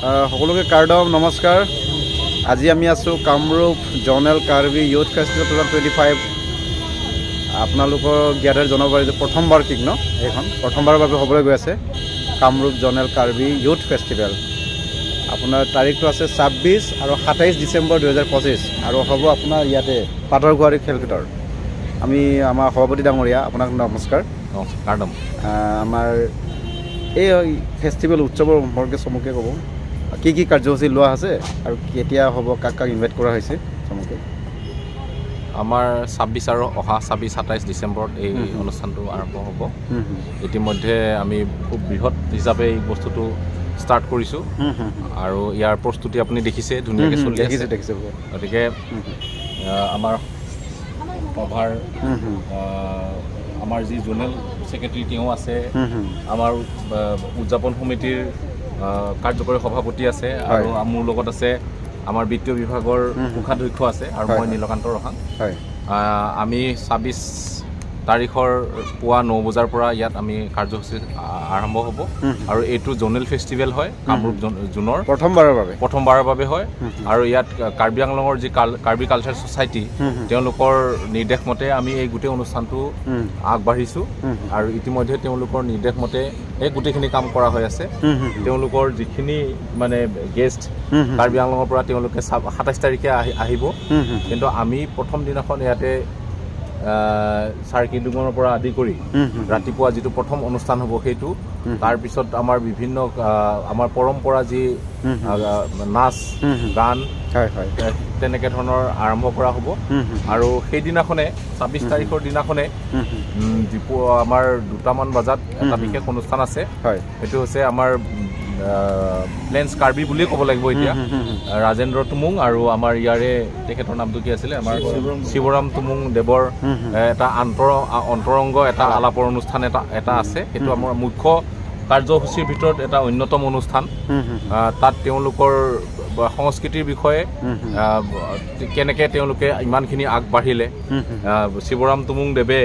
সকলোকে কাৰ্ডম নমস্কাৰ। আজি আমি আছোঁ Kamrup zonal Karbi youth festival 2025। আপোনালোকৰ জ্ঞাতাৰ জনাব পাৰি যে প্ৰথম বাৰ্ষিক এইখন প্ৰথমবাৰৰ বাবে হ'বলৈ গৈ আছে Kamrup zonal Karbi youth festival. আপোনাৰ তাৰিখটো আছে 26 আৰু 27 ডিচেম্বৰ 2025 আৰু হ'ব আপোনাৰ ইয়াতে পাটৰগুৱাৰী খেলপথাৰ। আমি আমাৰ সভাপতি ডাঙৰীয়া আপোনাক নমস্কাৰ। কাৰ্ডম আমাৰ এই ফেষ্টিভেল উৎসৱৰ সম্পৰ্কে চমুকে ক'ব, কি কাৰ্যসূচী লোৱা আছে আৰু কেতিয়া হ'ব, কাক ইনভাইট কৰা হৈছে চমুকে। আমাৰ 26 আৰু অহা 26-27 ডিচেম্বৰত এই অনুষ্ঠানটো আৰম্ভ হ'ব। ইতিমধ্যে আমি খুব বৃহৎ হিচাপে এই বস্তুটো ষ্টাৰ্ট কৰিছোঁ আৰু ইয়াৰ প্ৰস্তুতি আপুনি দেখিছে ধুনীয়াকৈ চলি আছে। গতিকে আমাৰ সভাৰ আমাৰ যি জোনেল ছেক্ৰেটাৰী তেওঁ আছে, আমাৰ উদযাপন সমিতিৰ কাৰ্যকৰী সভাপতি আছে আৰু মোৰ লগত আছে আমাৰ বিত্তীয় বিভাগৰ কোষাধ্যক্ষ আছে আৰু মই নীলকান্ত ৰহান। আমি 26 তাৰিখৰ পুৱা 9 বজাৰ পৰা ইয়াত আমি কাৰ্যসূচী আৰম্ভ হ'ব আৰু এইটো জোনেল ফেষ্টিভেল হয় কামৰূপ জোনৰ প্ৰথমবাৰৰ বাবে হয়। আৰু ইয়াত কাৰ্বি আংলঙৰ যি কাৰ্বি কালচাৰ ছ'চাইটি তেওঁলোকৰ নিৰ্দেশ মতে আমি এই গোটেই অনুষ্ঠানটো আগবাঢ়িছোঁ আৰু ইতিমধ্যে তেওঁলোকৰ নিৰ্দেশ মতে এই গোটেইখিনি কাম কৰা হৈ আছে। তেওঁলোকৰ যিখিনি মানে গেষ্ট কাৰ্বি আংলঙৰ পৰা তেওঁলোকে 27 তাৰিখে আহিব, কিন্তু আমি প্ৰথম দিনাখন ইয়াতে চাৰ্কিডুঙৰ পৰা আদি কৰি ৰাতিপুৱা যিটো প্ৰথম অনুষ্ঠান হ'ব সেইটো, তাৰপিছত আমাৰ বিভিন্ন আমাৰ পৰম্পৰা যি নাচ গান তেনেকৈ ধৰণৰ আৰম্ভ কৰা হ'ব। আৰু সেইদিনাখনে 26 তাৰিখৰ দিনাখনে আমাৰ 2টামান বজাত এটা বিশেষ অনুষ্ঠান আছে। সেইটো হৈছে আমাৰ প্লেন্স কাৰ্বি বুলিয়ে ক'ব লাগিব এতিয়া। ৰাজেন্দ্ৰ তুমুং আৰু আমাৰ ইয়াৰে তেখেতৰ নামটো কি আছিলে, আমাৰ শিৱৰাম তুমুং দেৱৰ এটা অন্তৰংগ এটা আলাপৰ অনুষ্ঠান এটা আছে। সেইটো আমাৰ মুখ্য কাৰ্যসূচীৰ ভিতৰত এটা অন্যতম অনুষ্ঠান। তাত তেওঁলোকৰ সংস্কৃতিৰ বিষয়ে কেনেকৈ তেওঁলোকে ইমানখিনি আগবাঢ়িলে, শিৱৰাম তুমুং দেৱে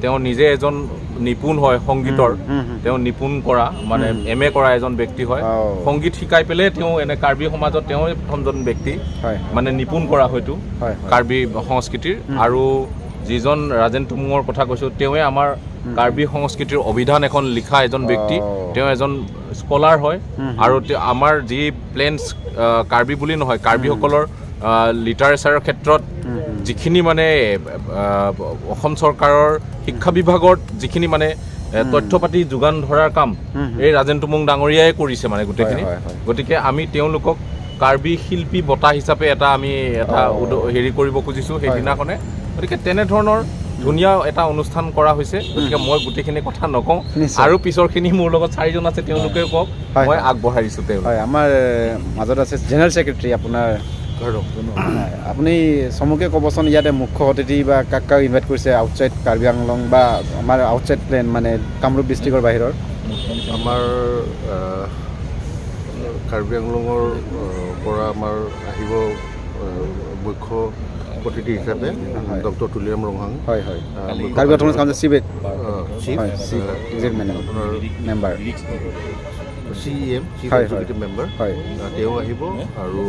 তেওঁ নিজে এজন নিপুণ হয় সংগীতৰ, তেওঁ নিপুণ কৰা মানে MA কৰা এজন ব্যক্তি হয়। সংগীত শিকাই পেলাই তেওঁ এনে কাৰ্বি সমাজত তেওঁ প্ৰথমজন ব্যক্তি মানে নিপুণ কৰা হয়তো কাৰ্বি সংস্কৃতিৰ। আৰু যিজন ৰাজেন তুমুঙৰ কথা কৈছোঁ, তেওঁৱে আমাৰ কাৰ্বি সংস্কৃতিৰ অভিধান এখন লিখা এজন ব্যক্তি, তেওঁ এজন স্কলাৰ হয়। আৰু আমাৰ যি প্লেন্স কাৰ্বি বুলি নহয়, কাৰ্বিসকলৰ লিটাৰেচাৰৰ ক্ষেত্ৰত যিখিনি মানে অসম চৰকাৰৰ শিক্ষা বিভাগত যিখিনি মানে তথ্য পাতি যোগান ধৰাৰ কাম এই ৰাজেন তুমুং ডাঙৰীয়াই কৰিছে মানে গোটেইখিনি। গতিকে আমি তেওঁলোকক কাৰ্বি শিল্পী বঁটা হিচাপে আমি এটা হেৰি কৰিব খুজিছোঁ সেইদিনাখনে। গতিকে তেনেধৰণৰ ধুনীয়া এটা অনুষ্ঠান কৰা হৈছে। গতিকে মই গোটেইখিনি কথা নকওঁ, আৰু পিছৰখিনি মোৰ লগত 4জন আছে, তেওঁলোকে কওক, মই আগবঢ়াইছোঁ। আমাৰ মাজত আছে জেনেৰেল ছেক্ৰেটাৰী আপোনাৰ, আপুনি চমুকে ক'বচোন ইয়াতে মুখ্য অতিথি বা কাক ইনভাইট কৰিছে আউটছাইড কাৰ্বি আংলং বা আমাৰ আউটছাইড প্লেন মানে কামৰূপ ডিষ্ট্ৰিক্টৰ বাহিৰৰ। আমাৰ কাৰ্বি আংলঙৰ পৰা আমাৰ আহিব মুখ্য অতিথি হিচাপে ডক্টৰ তুলিৰাম ৰংহাং, কাৰ্বি অৰ্থনৈতিক council member, CEM chief executive member, তেওঁ আহিব। আৰু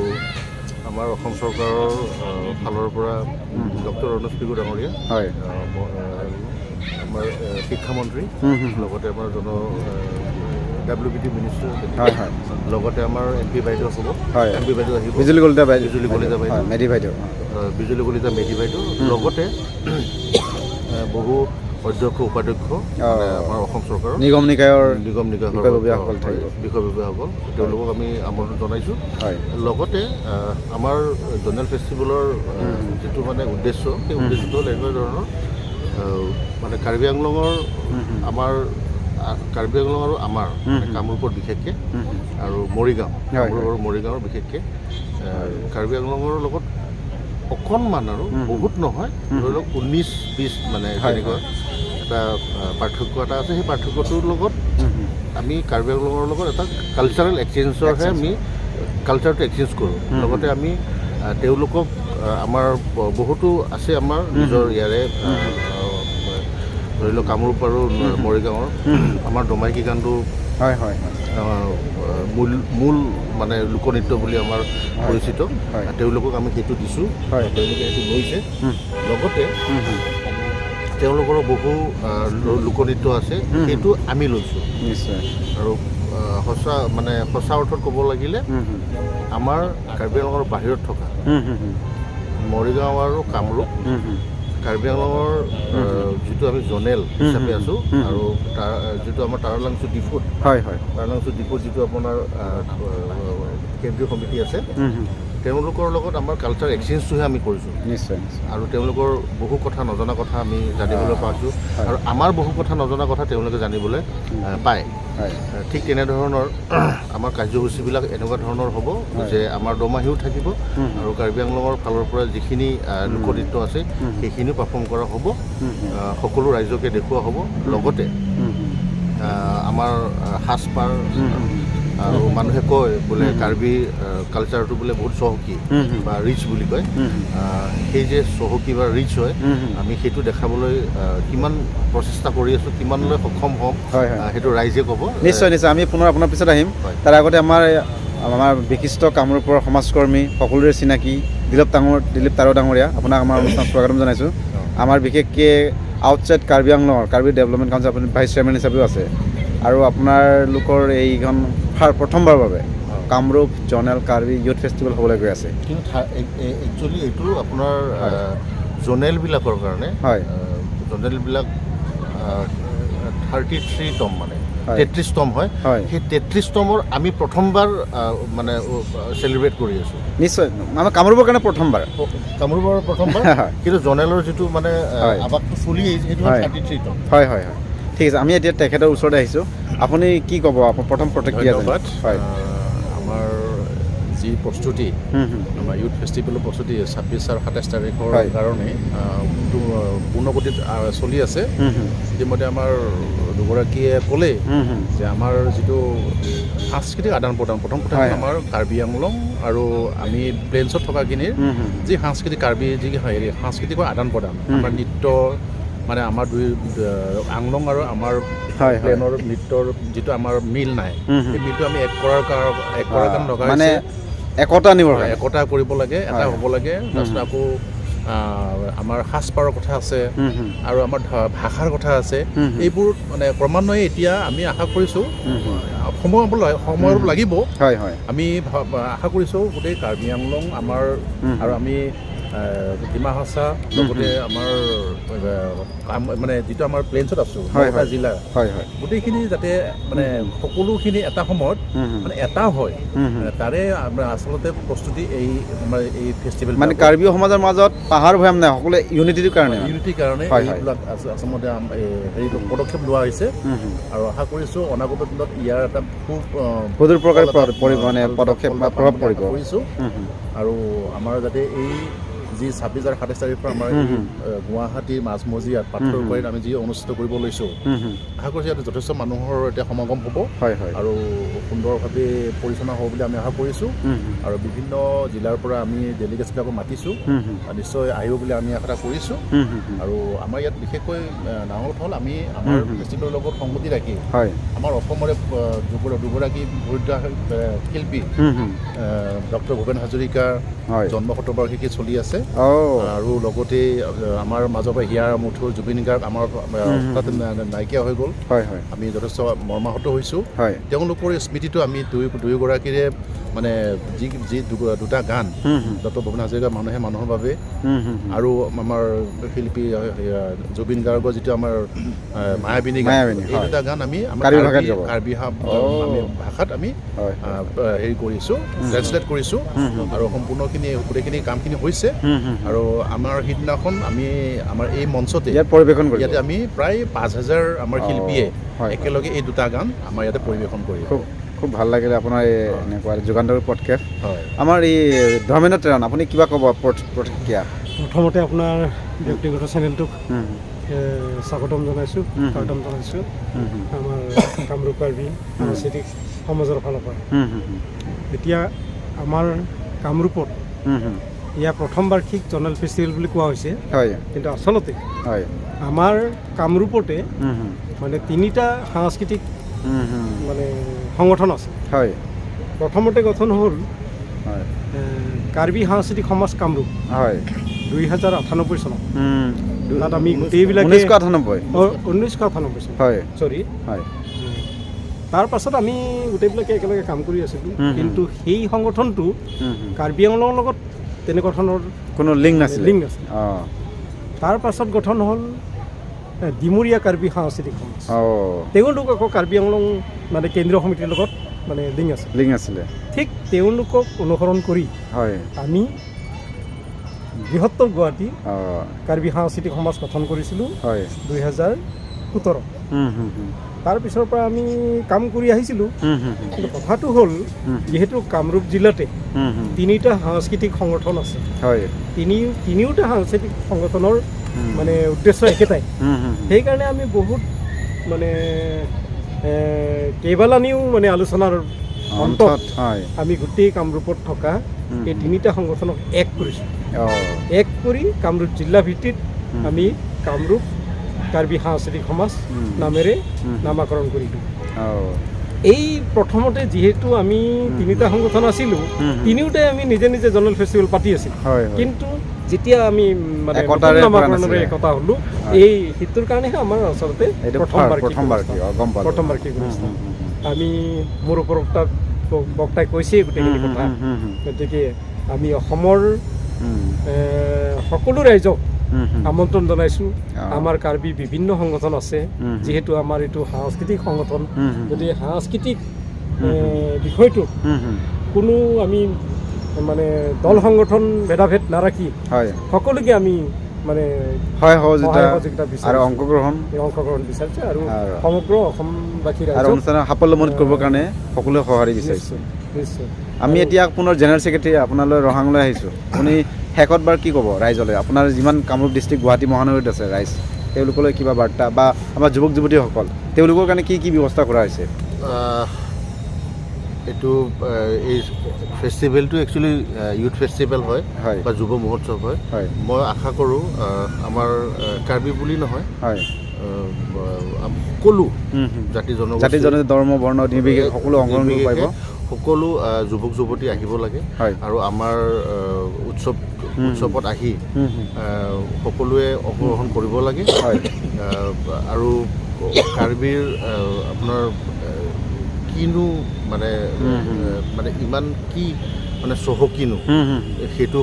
আমাৰ অসম চৰকাৰৰ ফালৰ পৰা ডক্টৰ ৰণোজ পেগু ডাঙৰীয়া, আমাৰ শিক্ষামন্ত্ৰী, লগতে আমাৰ WBT মিনিষ্টাৰ, লগতে আমাৰ MP বাইদেউ হ'ব, MP বাইদেউ আহিব, বিজুলী কলিতা বাইদেউ, মেধি বাইদেউ, লগতে বহু অধ্যক্ষ উপাধ্যক্ষ আমাৰ অসম চৰকাৰৰ নিগম নিকায়ৰ বিষয়ববীয়াসকল, তেওঁলোকক আমি আমন্ত্ৰণ জনাইছোঁ। লগতে আমাৰ জনেল ফেষ্টিভেলৰ যিটো মানে উদ্দেশ্য, সেই উদ্দেশ্যটো হ'ল এনেকুৱা ধৰণৰ মানে কাৰ্বি আংলঙৰ আৰু আমাৰ কামৰূপৰ বিশেষকৈ আৰু মৰিগাঁৱৰ বিশেষকৈ কাৰ্বি আংলঙৰ লগত অকণমান আৰু বহুত নহয়, ধৰি লওক 19-20 মানে তেনেকুৱা এটা পাৰ্থক্য এটা আছে। সেই পাৰ্থক্যটোৰ লগত আমি কাৰ্বি আংলঙৰ লগত এটা কালচাৰেল এক্সচেঞ্জৰহে আমি কালচাৰটো এক্সচেঞ্জ কৰোঁ। লগতে আমি তেওঁলোকক আমাৰ বহুতো আছে আমাৰ নিজৰ ইয়াৰে ধৰি লওক কামৰূপ আৰু মৰিগাঁৱৰ আমাৰ দমাইকী গানটো হয় হয় মূল মানে লোকনৃত্য বুলি আমাৰ পৰিচিত হয়। তেওঁলোকক আমি সেইটো দিছোঁ হয়। তেওঁলোকে সেইটো লৈছে লগতে তেওঁলোকৰো বহু লোকনৃত্য আছে সেইটো আমি লৈছোঁ নিশ্চয় আৰু সঁচা অৰ্থত ক'ব লাগিলে আমাৰ কাৰ্বি আংলঙৰ বাহিৰত থকা মৰিগাঁও আৰু কামৰূপ কাৰ্বি আংলঙৰ যিটো আমি জনেল হিচাপে আছোঁ আৰু তাৰ যিটো আমাৰ তাৰালাংচু ডিফুত তাৰালাংচু ডিফুত যিটো আপোনাৰ কেন্দ্ৰীয় সমিতি আছে তেওঁলোকৰ লগত আমাৰ কালচাৰ এক্সচেঞ্জটোহে আমি কৰিছোঁ নিশ্চয় আৰু তেওঁলোকৰ বহু কথা নজনা কথা আমি জানিবলৈ পাইছোঁ আৰু আমাৰ বহু কথা নজনা কথা তেওঁলোকে জানিবলৈ পায় ঠিক তেনেধৰণৰ আমাৰ কাৰ্যসূচীবিলাক এনেকুৱা ধৰণৰ হ'ব যে আমাৰ দমাহীও থাকিব আৰু কাৰ্বি আংলঙৰ ফালৰ পৰা যিখিনি লোকনৃত্য আছে সেইখিনিও পাৰফৰ্ম কৰা হ'ব সকলো ৰাইজকে দেখুওৱা হ'ব লগতে আমাৰ সাজপাৰ আৰু মানুহে কয় বোলে কাৰ্বি কালচাৰটো বোলে বহুত চহকী বা ৰিচ বুলি কয় সেই যে চহকী বা ৰিচ হয় আমি সেইটো দেখাবলৈ কিমান প্ৰচেষ্টা কৰি আছোঁ কিমানলৈ সক্ষম হ'ম সেইটো ৰাইজে ক'ব নিশ্চয় নিশ্চয় আমি পুনৰ আপোনাৰ পিছত আহিম তাৰ আগতে আমাৰ বিশিষ্ট কামৰূপৰ সমাজকৰ্মী সকলোৰে চিনাকি দিলীপ তাৰো ডাঙৰীয়া আপোনাক আমাৰ অনুষ্ঠানত স্বাগতম জনাইছোঁ আমাৰ বিশেষকৈ আউটছাইড কাৰ্বি আংলঙৰ কাৰ্বি ডেভেলপমেণ্ট কাউন্সিল আপুনি ভাইচ চেয়াৰমেন হিচাপেও আছে আৰু আপোনালোকৰ এইখন প্ৰথমবাৰৰ বাবে Kamrup zonal Karbi youth festival হ'বলৈ গৈ আছে কিন্তু একচুৱেলি এইটো আপোনাৰ জনেলবিলাকৰ কাৰণে জনেলবিলাক 33 তম মানে 33 তম হয় সেই 33 তমৰ আমি প্ৰথমবাৰ মানে চেলিব্ৰেট কৰি আছোঁ নিশ্চয় আমাৰ কামৰূপৰ কাৰণে প্ৰথমবাৰ কিন্তু জনেলৰ যিটো মানে আৱাসটো চলি আহিছে সেইটো 33 তম হয় হয় হয় ঠিক আছে আমি এতিয়া তেখেতৰ ওচৰতে আহিছোঁ আপুনি কি ক'ব প্ৰথম প্ৰতিক্ৰিয়া ধন্যবাদ আমাৰ যি প্ৰস্তুতি আমাৰ ইউথ ফেষ্টিভেলৰ প্ৰস্তুতি 26 আৰু 27 তাৰিখৰ কাৰণে পূৰ্ণগতিত চলি আছে ইতিমধ্যে আমাৰ দুগৰাকীয়ে ক'লে যে আমাৰ যিটো সাংস্কৃতিক আদান প্ৰদান প্ৰথম কথা আমাৰ কাৰ্বি আংলং আৰু আমি প্লেইনছত থকাখিনিৰ যি সাংস্কৃতিক কাৰ্বি যি সাংস্কৃতিকৰ আদান প্ৰদান আমাৰ নৃত্য মানে আমাৰ আংলং আৰু আমাৰ প্লেনৰ নৃত্যৰ যিটো আমাৰ মিল নাই সেই মিলটো আমি এক কৰাৰ কাৰণে লগা মানে একতা নিব একতা কৰিব লাগে এটা হ'ব লাগে তাৰপিছত আকৌ আমাৰ সাজপাৰৰ কথা আছে আৰু আমাৰ ভাষাৰ কথা আছে এইবোৰ মানে ক্ৰমান্বয়ে এতিয়া আমি আশা কৰিছোঁ সময় লাগিব আমি আশা কৰিছোঁ গোটেই কাৰ্বি আংলং আমাৰ আৰু আমি ডিমা হাছা লগতে আমাৰ মানে যিটো আমাৰ প্লেইনছত আছোঁ নলবাৰী জিলা গোটেইখিনি যাতে মানে সকলোখিনি এটা সময়ত মানে এটা হয় তাৰে আচলতে প্ৰস্তুতি এই আমাৰ এই ফেষ্টিভেল মানে কাৰ্বি সমাজৰ মাজত পাহাৰ ভৈয়াম নাই সকলোৱে ইউনিটিৰ কাৰণে এইবিলাক আচলতে হেৰি পদক্ষেপ লোৱা হৈছে আৰু আশা কৰিছোঁ অনাগত দিনত ইয়াৰ এটা সুদূৰ প্ৰকাৰ মানে পদক্ষেপ বা প্ৰভাৱ পৰিব কৰিছোঁ আৰু আমাৰ যাতে এই যি 26 আৰু 27 তাৰিখৰ আমাৰ গুৱাহাটীৰ মাজমজিয়াত পাথৰকুঁৱাৰীত আমি যি অনুষ্ঠিত কৰিব লৈছোঁ আশা কৰিছোঁ ইয়াত যথেষ্ট মানুহৰ এতিয়া সমাগম হ'ব আৰু সুন্দৰভাৱে পৰিচালনা হ'ব বুলি আমি আশা কৰিছোঁ আৰু বিভিন্ন জিলাৰ পৰা আমি ডেলিগেটছবিলাকক মাতিছোঁ নিশ্চয় আহিব বুলি আমি আশা কৰিছোঁ আৰু আমাৰ ইয়াত বিশেষকৈ ডাঙৰ কথা হ'ল আমি আমাৰ ফেষ্টিভেলৰ লগত সংগতি ৰাখি আমাৰ অসমৰে দুগৰাকী শিল্পী ডক্টৰ ভূপেন হাজৰিকাৰ জন্ম শতবাৰ্ষিকী চলি আছে আৰু লগতে আমাৰ মাজৰ পৰা হিয়াৰ মুঠুৰ জুবিন গাৰ্গ আমাৰ তাতে নাইকিয়া হৈ গ'ল আমি যথেষ্ট মৰ্মাহত হৈছোঁ তেওঁলোকৰ স্মৃতিটো আমি দুয়োগৰাকীৰে মানে যি দুটা গান ডক্টৰ ভূপেন হাজৰিকাৰ মানুহে মানুহৰ বাবে আৰু আমাৰ শিল্পী জুবিন গাৰ্গৰ যিটো আমাৰ মায়াবিনী গান এই দুটা গান আমি কাৰ্বি ভাষাত আমি হেৰি কৰিছোঁ ট্ৰেন্সলেট কৰিছোঁ আৰু সম্পূৰ্ণখিনি গোটেইখিনি কামখিনি হৈছে আৰু আমাৰ সিদিনাখন আমি আমাৰ এই মঞ্চতে পৰিৱেশন কৰি ইয়াতে আমি প্ৰায় 5,000 আমাৰ শিল্পীয়ে একেলগে এই দুটা গান আমাৰ ইয়াতে পৰিৱেশন কৰিব খুব ভাল লাগিলে আপোনাৰ এনেকুৱা যুগান্তৰ পদক্ষেপ আমাৰ এই ধৰ্মেন্দ্ৰ তেৰণ আপুনি কিবা ক'ব প্ৰতিক্ৰিয়া প্ৰথমতে আপোনাৰ ব্যক্তিগত চেনেলটোক স্বাগতম জনাইছোঁ আমাৰ কামৰূপ কাৰ্বি সাংস্কৃতিক সমাজৰ ফালৰ পৰা এতিয়া আমাৰ কামৰূপত ইয়াৰ প্ৰথম বাৰ্ষিক জনেল ফেষ্টিভেল বুলি কোৱা হৈছে কিন্তু আচলতে আমাৰ কামৰূপতে মানে 3টা সাংস্কৃতিক মানে সংগঠন আছে। হয় প্ৰথমতে গঠন হ'ল হয় কাৰ্বি সাংস্কৃতিক সমাজ কামৰূপ হয় 2098 চনত। তাত আমি গোটেইবিলাকে 1998 1998 চনত হয় চৰি। হয় তাৰ পাছত আমি গোটেইবিলাকে একেলগে কাম কৰি আছিলোঁ, কিন্তু সেই সংগঠনটো কাৰ্বি আংলঙৰ লগত তেনেকুৱা ধৰণৰ কোনো লিংক নাছিলে। লিংক নাছিল। অঁ তাৰ পাছত গঠন হ'ল ডিমৰীয়া কাৰ্বি সাংস্কৃতিক সমাজ। অঁ তেওঁলোক আকৌ কাৰ্বি আংলং মানে কেন্দ্ৰীয় সমিতিৰ লগত মানে লিংক আছে। লিংক আছিলে। ঠিক তেওঁলোকক অনুসৰণ কৰি হয় আমি বৃহত্তৰ গুৱাহাটী অঁ কাৰ্বি সাংস্কৃতিক সমাজ গঠন কৰিছিলোঁ হয় 2017। তাৰ পিছৰ পৰা আমি কাম কৰি আহিছিলোঁ, কিন্তু কথাটো হ'ল যিহেতু কামৰূপ জিলাতে 3টা সাংস্কৃতিক সংগঠন আছে, হয় তিনিওটা সাংস্কৃতিক সংগঠনৰ মানে উদ্দেশ্য একেটাই। সেইকাৰণে আমি বহুত মানে কেইবালানিও মানে আলোচনাৰ অন্তত হয় আমি গোটেই কামৰূপত থকা এই 3টা সংগঠনক এক কৰিছোঁ। এক কৰি কামৰূপ জিলা ভিত্তিত আমি কামৰূপ কাৰ্বি সাংস্কৃতিক সমাজ নামেৰে নামাকৰণ কৰিলোঁ। এই প্ৰথমতে যিহেতু আমি 3টা সংগঠন আছিলোঁ, তিনিওটাই আমি নিজে নিজে জনেল ফেষ্টিভেল পাতি আছিলোঁ, কিন্তু যেতিয়া আমি মানে নামাকৰণেৰে একতা হ'লোঁ, এই সেইটোৰ কাৰণেহে আমাৰ আচলতে প্ৰথমবাৰ্ষিক অনুষ্ঠান। আমি মোৰ ওপৰত বক্তাই কৈছেই গোটেইখিনি কথা। গতিকে আমি অসমৰ সকলো ৰাইজক আমন্ত্ৰণ জনাইছোঁ। আমাৰ কাৰ্বি বিভিন্ন সংগঠন আছে, যিহেতু আমাৰ এইটো সাংস্কৃতিক সংগঠন, গতিকে সাংস্কৃতিক বিষয়টোত কোনো আমি মানে দল সংগঠন ভেদাভেদ নাৰাখি সকলোকে আমি মানে সহযোগিতা বিচাৰিছোঁ, অংশগ্ৰহণ বিচাৰিছোঁ আৰু সমগ্ৰ অসমবাসী ৰাইজক অনুষ্ঠানৰ সাফল্যমণ্ডিত কৰিবৰ কাৰণে সকলোৱে সঁহাৰি বিচাৰিছোঁ। নিশ্চয়। আমি এতিয়া পুনৰ জেনেৰেল ছেক্ৰেটাৰী আপোনালৈ ৰহাংলৈ আহিছোঁ। আপুনি শেষত বাৰ কি ক'ব ৰাইজলৈ? আপোনাৰ যিমান কামৰূপ ডিষ্ট্ৰিক্ট গুৱাহাটী মহানগৰীত আছে ৰাইজ, তেওঁলোকলৈ কিবা বাৰ্তা বা আমাৰ যুৱক যুৱতীসকল তেওঁলোকৰ কাৰণে কি কি ব্যৱস্থা কৰা হৈছে? এইটো এই ফেষ্টিভেলটো একচুৱেলি ইউথ ফেষ্টিভেল হয় বা যুৱ মহোৎসৱ হয়। মই আশা কৰোঁ আমাৰ কাৰ্বি বুলি নহয়, সকলো জাতি জনজাতি ধৰ্ম বৰ্ণ নিৰ্বিশেষে সকলো অংশগ্ৰহণ কৰিব পাৰিব। সকলো যুৱক যুৱতী আহিব লাগে আৰু আমাৰ উৎসৱত আহি সকলোৱে অংশগ্ৰহণ কৰিব লাগে। আৰু কাৰ্বিৰ আপোনাৰ কিনো মানে ইমান কি মানে চহকিনো সেইটো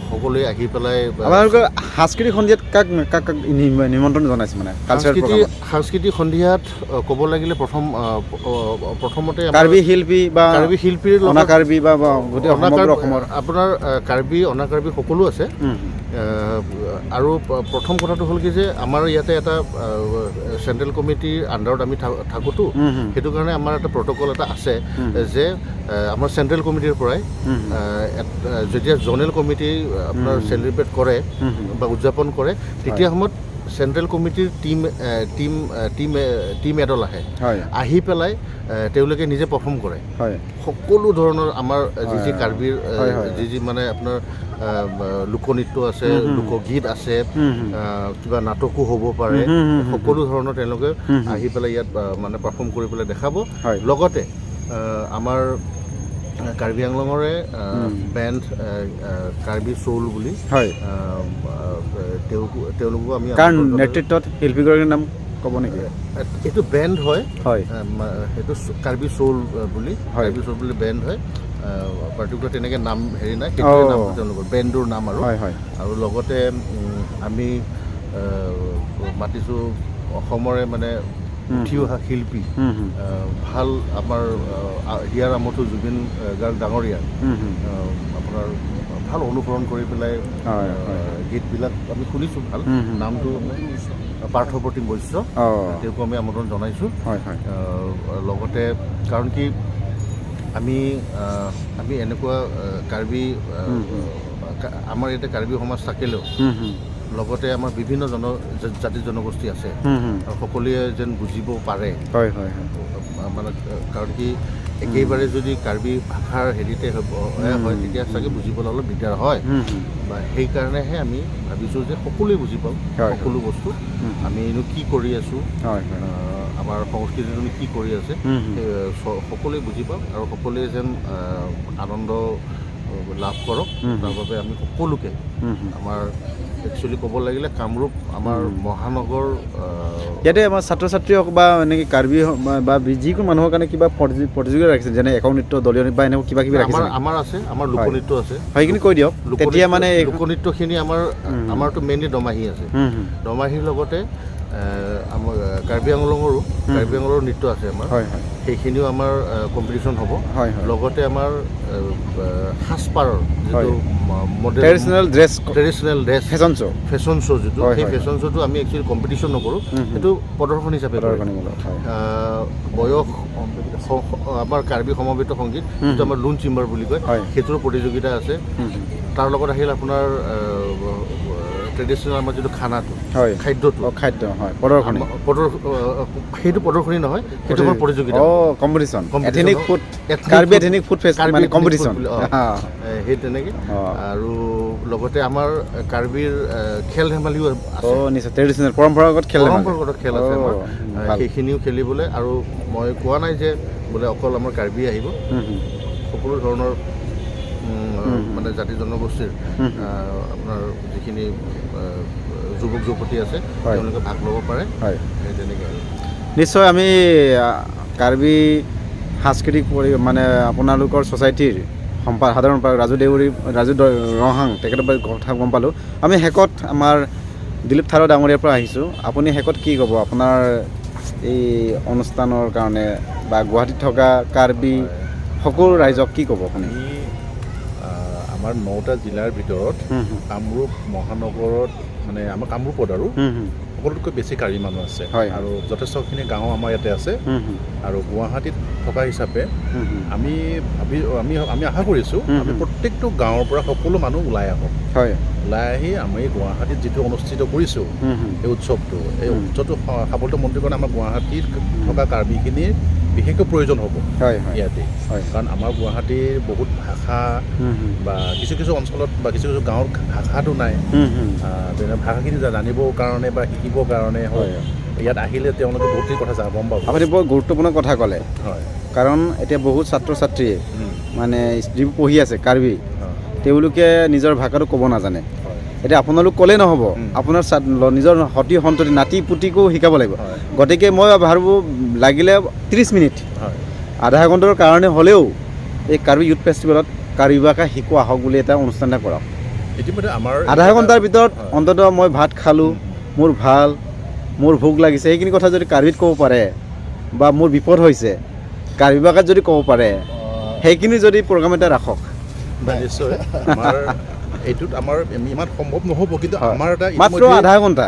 সকলোৱে আহি পেলাই আপোনালোকৰ সাংস্কৃতিক সন্ধিয়াত কাক কাক নিমন্ত্ৰণ জনাইছে? মানে সাংস্কৃতিক সন্ধিয়াত ক'ব লাগিলে প্ৰথমতে কাৰ্বি শিল্পী বা কাৰ্বি শিল্পীৰ অনাকাৰ্বি বা গোটেই অসমৰ আপোনাৰ কাৰ্বি অনাকাৰ্বি সকলো আছে। আৰু প্ৰথম কথাটো হ'ল কি যে আমাৰ ইয়াতে এটা চেণ্ট্ৰেল কমিটিৰ আণ্ডাৰত আমি থাকোঁতো, সেইটো কাৰণে আমাৰ এটা প্ৰট'কল এটা আছে যে আমাৰ চেণ্ট্ৰেল কমিটিৰ পৰাই যেতিয়া জ'নেল কমিটি আপোনাৰ চেলিব্ৰেট কৰে বা উদযাপন কৰে, তেতিয়া সময়ত চেণ্ট্ৰেল কমিটিৰ টিম এডল আহি পেলাই তেওঁলোকে নিজে পাৰফৰ্ম কৰে। সকলো ধৰণৰ আমাৰ যি কাৰ্বিৰ যি মানে আপোনাৰ লোকনৃত্য আছে, লোকগীত আছে, কিবা নাটকো হ'ব পাৰে, সকলো ধৰণৰ তেওঁলোকে আহি পেলাই ইয়াত মানে পাৰফৰ্ম কৰি পেলাই দেখাব। লগতে আমাৰ কাৰ্বি আংলঙৰে বেণ্ড কাৰ্বি চৌল বুলি, তেওঁলোকো আমি নেতৃত্বত শিল্পীগৰাকীৰ নাম ক'ব নেকি? এইটো বেণ্ড হয়, সেইটো কাৰ্বি চৌল বুলি বেণ্ড হয়। পাৰ্টিকুলাৰ তেনেকৈ নাম হেৰি নাই, সেইটোৱে নাম তেওঁলোকৰ বেণ্ডৰ নাম। আৰু লগতে আমি মাতিছোঁ অসমৰে মানে উঠি অহা শিল্পী, ভাল আমাৰ হিয়াৰ আমঠু জুবিন গাৰ্গ ডাঙৰীয়া আপোনাৰ ভাল অনুসৰণ কৰি পেলাই গীতবিলাক আমি শুনিছোঁ। ভাল নামটো পাৰ্থপ্ৰতিম বৈশ্য, তেওঁকো আমি আমন্ত্ৰণ জনাইছোঁ। লগতে কাৰণ কি আমি এনেকুৱা কাৰ্বি আমাৰ ইয়াতে কাৰ্বি সমাজ থাকিলেও লগতে আমাৰ বিভিন্ন জাতি জনগোষ্ঠী আছে, আৰু সকলোৱে যেন বুজিব পাৰে। মানে কাৰণ কি একেবাৰে যদি কাৰ্বি ভাষাৰ হেৰিতে হয় তেতিয়া চাগে বুজিবলৈ অলপ দিগদাৰ হয়। বা সেইকাৰণেহে আমি ভাবিছোঁ যে সকলোৱে বুজি পাওঁ সকলো বস্তু, আমি কি কৰি আছোঁ, আমাৰ সংস্কৃতিটোনো কি কৰি আছে সকলোৱে বুজি পাওক আৰু সকলোৱে যেন আনন্দ লাভ কৰক তাৰ বাবে আমি সকলোকে আমাৰ একচুৱেলি ক'ব লাগিলে কামৰূপ আমাৰ মহানগৰ ইয়াতে আমাৰ ছাত্ৰ ছাত্ৰী হওক বা এনেকৈ কাৰ্বি বা যিকোনো মানুহৰ কাৰণে কিবা প্ৰতিযোগিতা ৰাখিছে যেনে একক নৃত্য দলীয় নৃত্য বা এনেকুৱা কিবা কিবি ৰাখিছে আমাৰ আছে আমাৰ লোকনৃত্য আছে সেইখিনি কৈ দিয়ক তেতিয়া মানে লোকনৃত্যখিনি আমাৰতো মেইনলি দমাহী আছে দমাহীৰ লগতে আমাৰ কাৰ্বি আংলঙৰো নৃত্য আছে আমাৰ সেইখিনিও আমাৰ কম্পিটিশ্যন হ'ব লগতে আমাৰ সাজপাৰৰ যিটো ট্ৰেডিশ্যনেল ড্ৰেছ ফেশ্বন শ্ব' যিটো সেই ফেশ্বন শ্ব'টো আমি একচুৱেলি কম্পিটিশ্যন নকৰোঁ সেইটো প্ৰদৰ্শন হিচাপে বয়স আমাৰ কাৰ্বি সমবেত সংগীত যিটো আমাৰ লুন চিম্বাৰ বুলি কয় সেইটোৰো প্ৰতিযোগিতা আছে তাৰ লগত আহিল আপোনাৰ ট্ৰেডিশ্যনেল আমাৰ যিটো খানাটো খাদ্য সেইটো প্ৰদৰ্শনী নহয় সেইটো আমাৰ প্ৰতিযোগিতা সেই তেনেকৈ আৰু লগতে আমাৰ কাৰ্বিৰ খেল ধেমালিও আছে ট্ৰেডিশ্যনেল পৰম্পৰাগত খেল আছে আমাৰ সেইখিনিও খেলিবলৈ আৰু মই কোৱা নাই যে বোলে অকল আমাৰ কাৰ্বি আহিব সকলো ধৰণৰ মানে জাতি জনগোষ্ঠীৰ আপোনাৰ যিখিনি যুৱক যুৱতী আছে তেওঁলোকে ভাগ ল'ব পাৰে সেই তেনেকৈ নিশ্চয় আমি কাৰ্বি সাংস্কৃতিক মানে আপোনালোকৰ ছ'চাইটিৰ সাধাৰণ ৰাজু ৰহাং তেখেতৰ পৰা কথা গম পালোঁ আমি শেষত আমাৰ দিলীপ থাৰ ডাঙৰীয়াৰ পৰা আহিছোঁ আপুনি শেষত কি ক'ব আপোনাৰ এই অনুষ্ঠানৰ কাৰণে বা গুৱাহাটীত থকা কাৰ্বি সকলো ৰাইজক কি ক'ব আপুনি আমাৰ 9টা জিলাৰ ভিতৰত কামৰূপ মহানগৰত মানে আমাৰ কামৰূপত আৰু সকলোতকৈ বেছি কাৰ্বি মানুহ আছে আৰু যথেষ্টখিনি গাঁও আমাৰ ইয়াতে আছে আৰু গুৱাহাটীত থকা হিচাপে আমি আশা কৰিছোঁ আমি প্ৰত্যেকটো গাঁৱৰ পৰা সকলো মানুহ ওলাই আহক ওলাই আহি আমি গুৱাহাটীত যিটো অনুষ্ঠিত কৰিছোঁ এই উৎসৱটো সাফল্যমণ্ডিত কাৰণে আমাৰ গুৱাহাটীত থকা কাৰ্বিখিনিৰ বিশেষকৈ প্ৰয়োজন হ'ব ইয়াতে কাৰণ আমাৰ গুৱাহাটীৰ বহুত ভাষা বা কিছু অঞ্চলত বা কিছু গাঁৱৰ ভাষাটো নাই ভাষাখিনি জানিবৰ কাৰণে বা শিকিবৰ কাৰণে হয় ইয়াত আহিলে তেওঁলোকে বহুতখিনি কথা গম পাব আপুনি বৰ গুৰুত্বপূৰ্ণ কথা ক'লে কাৰণ এতিয়া বহুত ছাত্ৰ ছাত্ৰীয়ে মানে যিবোৰ পঢ়ি আছে কাৰ্বি তেওঁলোকে নিজৰ ভাষাটো ক'ব নাজানে এতিয়া আপোনালোক ক'লেই নহ'ব আপোনাৰ নিজৰ সতি সন্ততি নাতি পুতিকো শিকাব লাগিব গতিকে মই ভাবোঁ লাগিলে 30 মিনিট আধা ঘণ্টাৰ কাৰণে হ'লেও এই কাৰ্বি ইউথ ফেষ্টিভেলত কাৰ্বি ভাষা শিকোৱা হওক বুলি এটা অনুষ্ঠান এটা কৰক ইতিমধ্যে আমাৰ আধা ঘণ্টাৰ ভিতৰত অন্ততঃ মই ভাত খালোঁ মোৰ ভোক লাগিছে সেইখিনি কথা যদি কাৰ্বিত ক'ব পাৰে বা মোৰ বিপদ হৈছে কাৰ্বি ভাষাত যদি ক'ব পাৰে সেইখিনি যদি প্ৰগ্ৰাম এটা ৰাখক নিশ্চয় আমাৰ এইটোত আমাৰ ইমান সম্ভৱ নহ'ব কিন্তু আমাৰ এটা মাত্ৰ আধা ঘণ্টা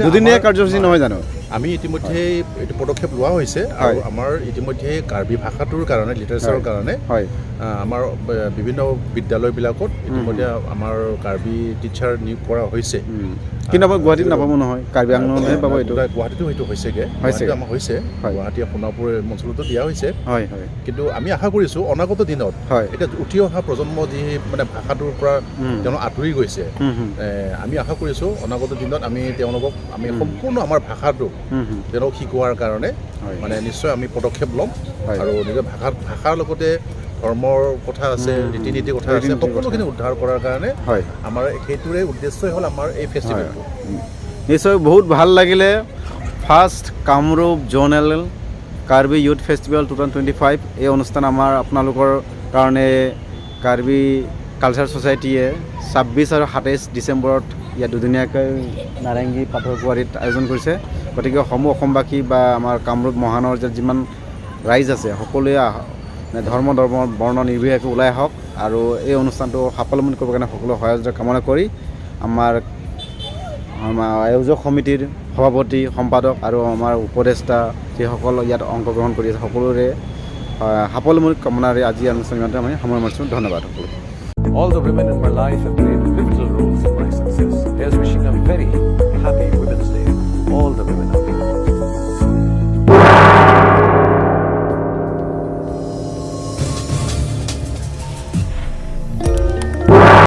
দুদিনীয়া কাৰ্যসূচী নহয় জানো আমি ইতিমধ্যে এইটো পদক্ষেপ লোৱা হৈছে আৰু আমাৰ ইতিমধ্যে কাৰ্বি ভাষাটোৰ কাৰণে লিটাৰেচাৰৰ কাৰণে আমাৰ বিভিন্ন বিদ্যালয়বিলাকত ইতিমধ্যে আমাৰ কাৰ্বি টিচাৰ নিয়োগ কৰা হৈছে কিন্তু আমাৰ গুৱাহাটীত নাপাব নহয় কাৰ্বি আংলঙহে পাব এইটো গুৱাহাটীতো সেইটো হৈছেগৈ আমাৰ হৈছে গুৱাহাটী সোণাপুৰ অঞ্চলতো দিয়া হৈছে কিন্তু আমি আশা কৰিছোঁ অনাগত দিনত এতিয়া উঠি অহা প্ৰজন্ম যি মানে ভাষাটোৰ পৰা তেওঁলোক আঁতৰি গৈছে আমি আশা কৰিছোঁ অনাগত দিনত আমি তেওঁলোকক আমি সম্পূৰ্ণ আমাৰ ভাষাটো তেওঁলোকক শিকোৱাৰ কাৰণে মানে নিশ্চয় আমি পদক্ষেপ ল'ম আৰু নিজৰ ভাষাৰ লগতে ধৰ্মৰ কথা আছে ৰীতি নীতিৰ কথা আছে সকলোখিনি উদ্ধাৰ কৰাৰ কাৰণে আমাৰ সেইটোৰে উদ্দেশ্যই হ'ল আমাৰ এই ফেষ্টিভেলটো নিশ্চয় বহুত ভাল লাগিলে first Kamrup zonal Karbi youth festival 2025 এই অনুষ্ঠান আমাৰ আপোনালোকৰ কাৰণে কাৰ্বি কালচাৰ ছ'চাইটিয়ে 26 আৰু 27 ডিচেম্বৰত ইয়াত দুদিনীয়াকৈ নাৰেংগী পাথৰকুৱাৰীত আয়োজন কৰিছে গতিকে অসমবাসী বা আমাৰ কামৰূপ মহানগৰৰ যিমান ৰাইজ আছে সকলোৱে ধৰ্ম বৰ্ণ নিৰ্বিশেষে ওলাই আহক আৰু এই অনুষ্ঠানটো সাফল্যমণ্ডিত কৰিবৰ কাৰণে সকলো সহযোগিতা কামনা কৰি আমাৰ আয়োজক সমিতিৰ সভাপতি সম্পাদক আৰু আমাৰ উপদেষ্টা যিসকল ইয়াত অংশগ্ৰহণ কৰি আছে সকলোৰে সাফল্যমণ্ডিত কামনাৰে আজি অনুষ্ঠান ইমানতে আমি সামৰণি মাৰিছোঁ ধন্যবাদ সকলো All the women in my life have played pivotal roles in my success. Here's wishing